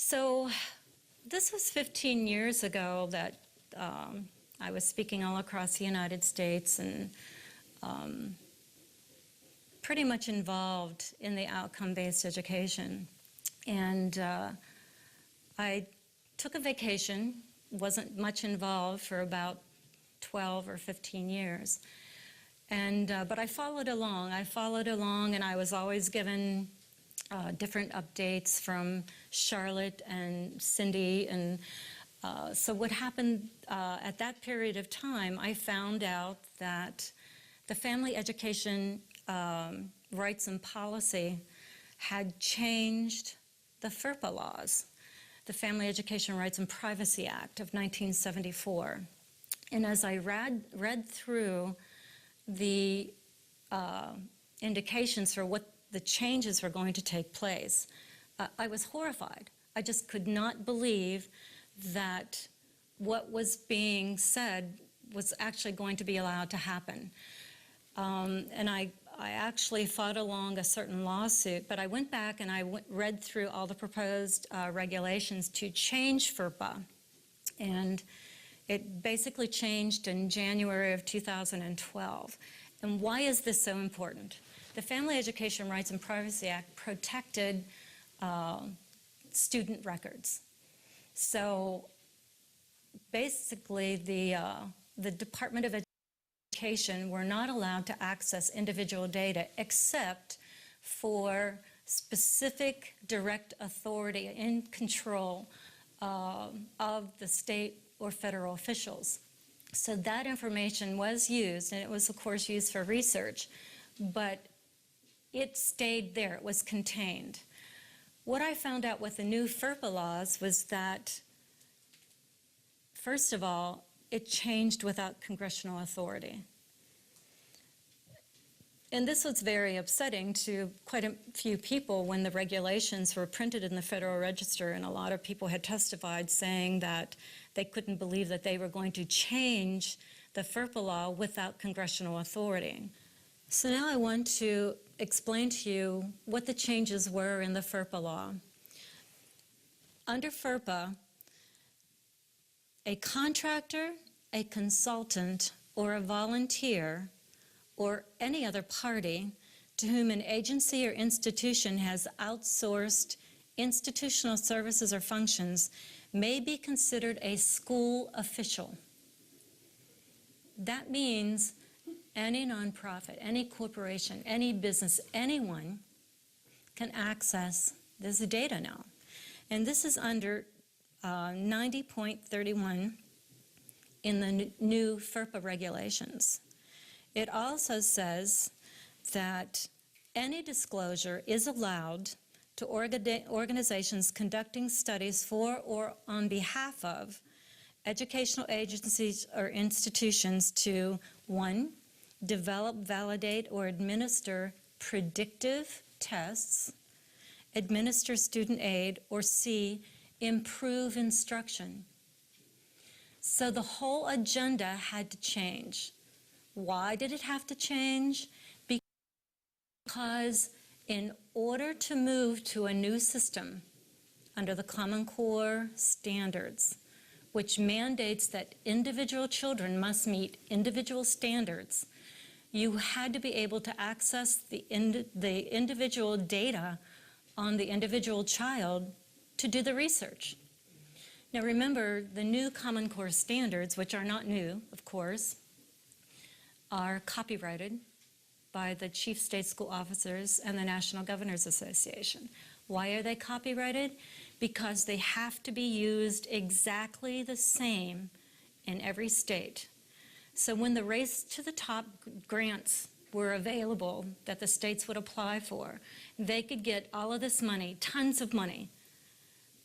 So this was 15 years ago that I was speaking all across the United States and pretty much involved in the outcome-based education. And I took a vacation, wasn't much involved for about 12 or 15 years. And, but I followed along. And I was always given different updates from Charlotte and Cindy. And so what happened at that period of time, I found out that the family education rights and policy had changed the FERPA laws, the Family Education Rights and Privacy Act of 1974. And as I read through the indications for what the changes were going to take place, I was horrified. I just could not believe that what was being said was actually going to be allowed to happen. And I actually fought along a certain lawsuit, but I went back and I read through all the proposed regulations to change FERPA. And it basically changed in January of 2012. And why is this so important? The Family Education Rights and Privacy Act protected student records. So basically the Department of Education were not allowed to access individual data except for specific direct authority and control of the state or federal officials. So that information was used, and it was of course used for research, but it stayed there, it was contained. What I found out with the new FERPA laws was that, first of all, it changed without congressional authority. And this was very upsetting to quite a few people when the regulations were printed in the Federal Register, and a lot of people had testified saying that they couldn't believe that they were going to change the FERPA law without congressional authority. So now I want to explain to you what the changes were in the FERPA law. Under FERPA, a contractor, a consultant, or a volunteer, or any other party to whom an agency or institution has outsourced institutional services or functions may be considered a school official. That means any nonprofit, any corporation, any business, anyone can access this data now. And this is under 90.31 in the new FERPA regulations. It also says that any disclosure is allowed to organizations conducting studies for or on behalf of educational agencies or institutions to, 1, develop, validate, or administer predictive tests, administer student aid, or C, improve instruction. So the whole agenda had to change. Why did it have to change? Because in order to move to a new system under the Common Core standards, which mandates that individual children must meet individual standards, you had to be able to access the individual data on the individual child to do the research. Now remember, the new Common Core standards, which are not new, of course, are copyrighted by the Chief State School Officers and the National Governors Association. Why are they copyrighted? Because they have to be used exactly the same in every state. So when the Race to the Top grants were available that the states would apply for, they could get all of this money, tons of money,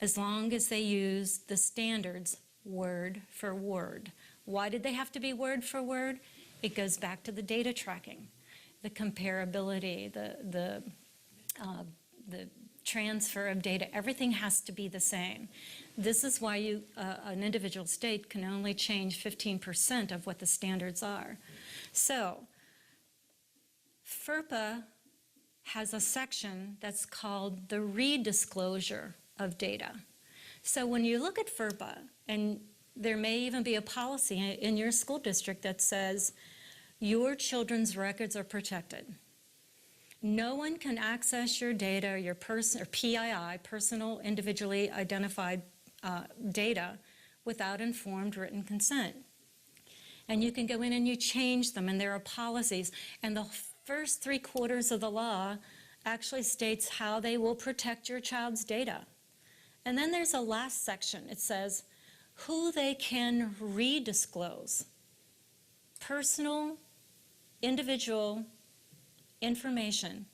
as long as they used the standards word for word. Why did they have to be word for word? It goes back to the data tracking, the comparability, the transfer of data. Everything has to be the same. This is why an individual state can only change 15% of what the standards are. So FERPA has a section that's called the redisclosure of data. So when you look at FERPA, and there may even be a policy in your school district that says your children's records are protected. No one can access your data, your PII, personal individually identified data, without informed written consent. And you can go in and you change them, and there are policies. And the first 3/4 of the law actually states how they will protect your child's data. And then there's a last section. It says who they can redisclose. Personal, individual information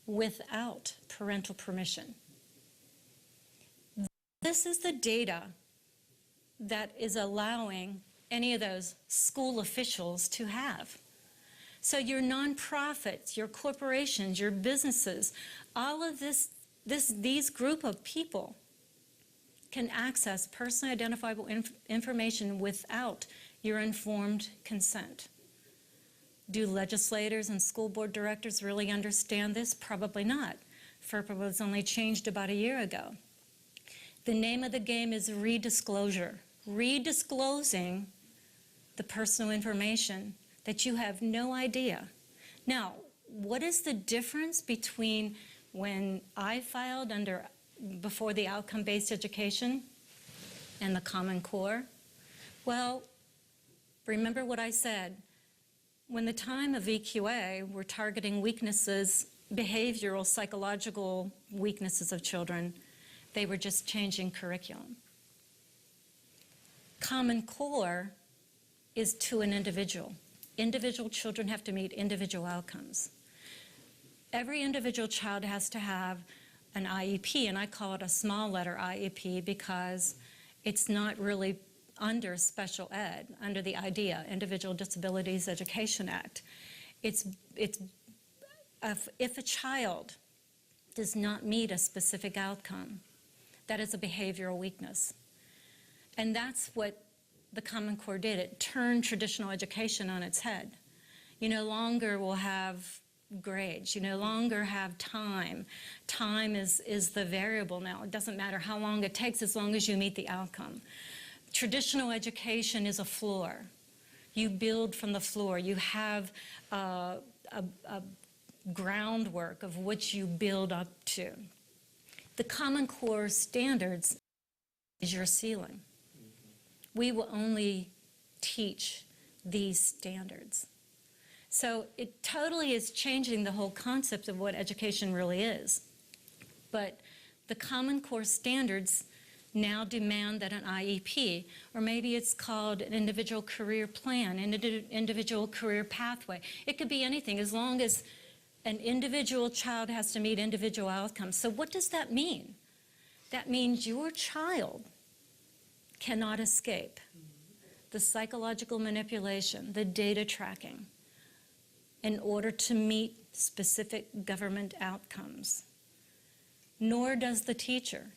without parental permission. This is the data that is allowing any of those school officials to have. So your nonprofits, your corporations, your businesses, all of these group of people can access personally identifiable information without your informed consent. Do legislators and school board directors really understand this? Probably not. FERPA was only changed about a year ago. The name of the game is redisclosure. Redisclosing the personal information that you have no idea. Now, what is the difference between when I filed before the outcome-based education and the Common Core? Well, remember what I said. When the time of EQA, we're targeting weaknesses, behavioral, psychological weaknesses of children. They were just changing curriculum. Common Core is to an individual. Individual children have to meet individual outcomes. Every individual child has to have an IEP, and I call it a small letter IEP because it's not really under special ed, under the IDEA, Individual Disabilities Education Act. If a child does not meet a specific outcome, that is a behavioral weakness. And that's what the Common Core did. It turned traditional education on its head. You no longer will have grades. You no longer have time. Time is the variable now. It doesn't matter how long it takes as long as you meet the outcome. Traditional education is a floor. You build from the floor. You have a groundwork of which you build up to. The Common Core standards is your ceiling. We will only teach these standards. So it totally is changing the whole concept of what education really is. But the Common Core standards now demand that an IEP, or maybe it's called an individual career plan, an individual career pathway. It could be anything as long as an individual child has to meet individual outcomes. So what does that mean? That means your child cannot escape the psychological manipulation, the data tracking, in order to meet specific government outcomes. Nor does the teacher,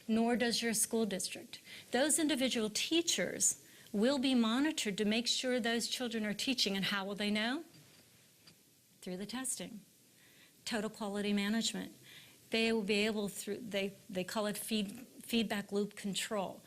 nor does your school district. Those individual teachers will be monitored to make sure those children are teaching. And how will they know? Through the testing. Total quality management. They will be able through, they call it feedback loop control.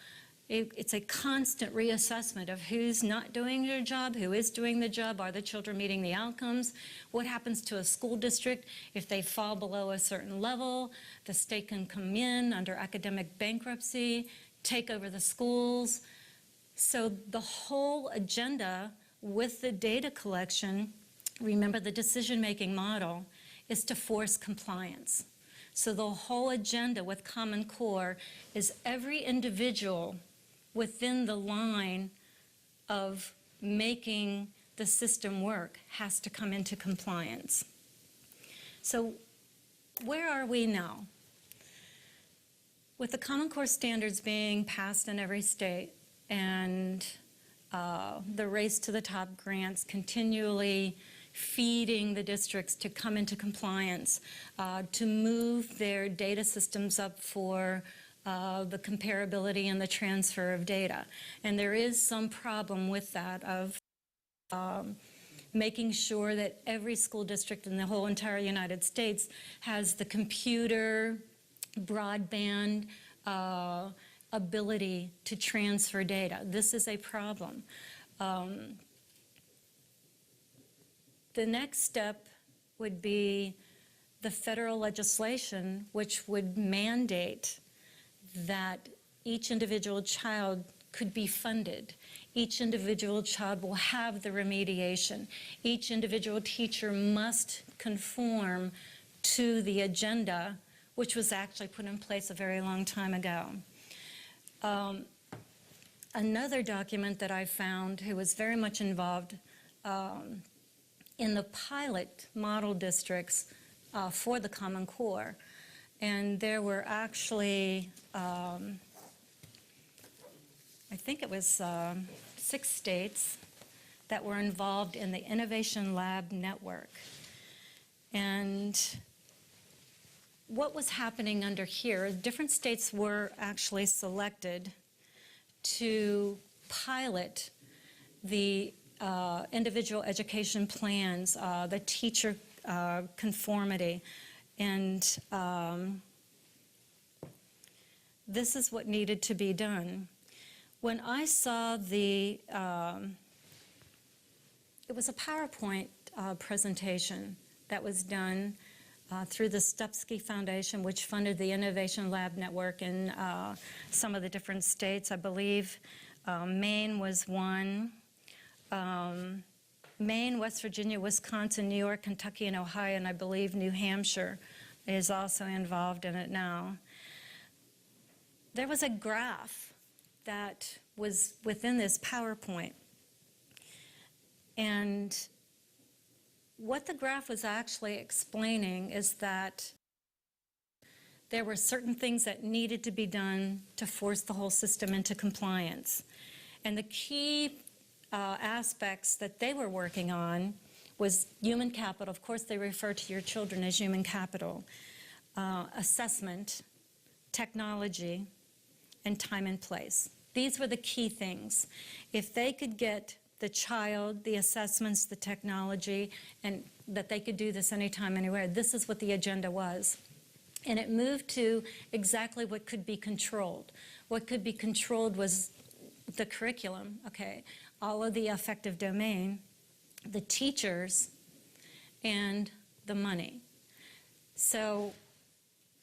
It's a constant reassessment of who's not doing their job, who is doing the job, are the children meeting the outcomes, what happens to a school district if they fall below a certain level. The state can come in under academic bankruptcy, take over the schools. So the whole agenda with the data collection, remember the decision-making model, is to force compliance. So the whole agenda with Common Core is every individual within the line of making the system work has to come into compliance. So where are we now? With the Common Core standards being passed in every state and the race to the top grants continually feeding the districts to come into compliance, to move their data systems up for the comparability and the transfer of data. And there is some problem with that of making sure that every school district in the whole entire United States has the computer, broadband, ability to transfer data. This is a problem. The next step would be the federal legislation, which would mandate that each individual child could be funded. Each individual child will have the remediation. Each individual teacher must conform to the agenda, which was actually put in place a very long time ago. Another document that I found who was very much involved in the pilot model districts for the Common Core. And there were actually, I think it was 6 states that were involved in the Innovation Lab Network. And what was happening under here, different states were actually selected to pilot the individual education plans, the teacher conformity, and this is what needed to be done. When I saw the, it was a PowerPoint presentation that was done through the Stupsky Foundation, which funded the Innovation Lab Network in some of the different states. I believe Maine was one. Maine, West Virginia, Wisconsin, New York, Kentucky, and Ohio, and I believe New Hampshire is also involved in it now. There was a graph that was within this PowerPoint, and what the graph was actually explaining is that there were certain things that needed to be done to force the whole system into compliance. And the key aspects that they were working on was human capital. Of course, they refer to your children as human capital. Assessment, technology, and time and place. These were the key things. If they could get the child, the assessments, the technology, and that they could do this anytime, anywhere, this is what the agenda was. And it moved to exactly what could be controlled. What could be controlled was the curriculum, okay, all of the affective domain, the teachers, and the money. So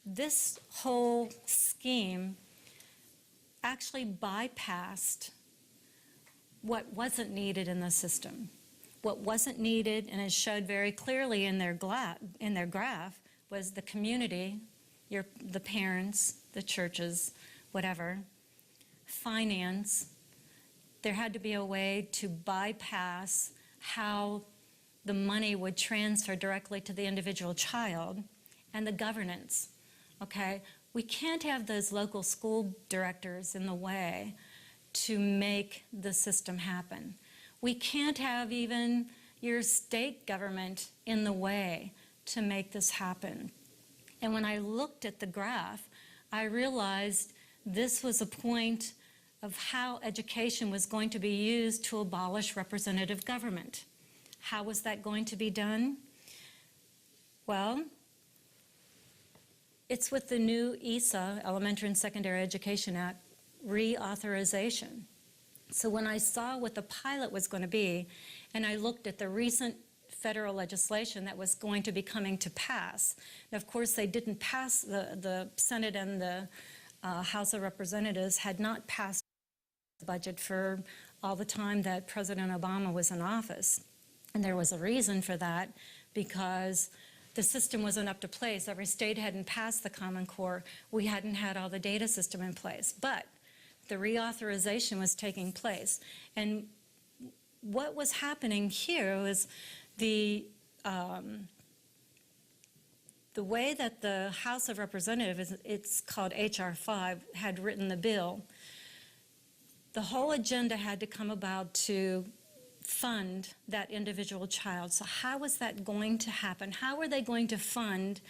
this whole scheme actually bypassed what wasn't needed in the system. What wasn't needed, and it showed very clearly in their graph, was the community, the parents, the churches, whatever, finance. There had to be a way to bypass how the money would transfer directly to the individual child, and the governance, okay? We can't have those local school directors in the way to make the system happen. We can't have even your state government in the way to make this happen. And when I looked at the graph, I realized this was a point of how education was going to be used to abolish representative government. How was that going to be done? Well, it's with the new ESA, Elementary and Secondary Education Act, reauthorization. So when I saw what the pilot was going to be, and I looked at the recent federal legislation that was going to be coming to pass, and of course they didn't pass, the Senate and the House of Representatives had not passed the budget for all the time that President Obama was in office. And there was a reason for that, because the system wasn't up to place. Every state hadn't passed the Common Core. We hadn't had all the data system in place. But the reauthorization was taking place. And what was happening here was the way that the House of Representatives, it's called H.R. 5, had written the bill, the whole agenda had to come about to fund that individual child. So how was that going to happen? How were they going to fund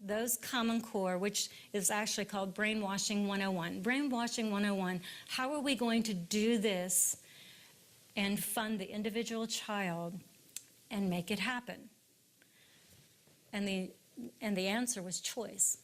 those Common Core, which is actually called Brainwashing 101? Brainwashing 101, how are we going to do this and fund the individual child and make it happen? And the answer was choice.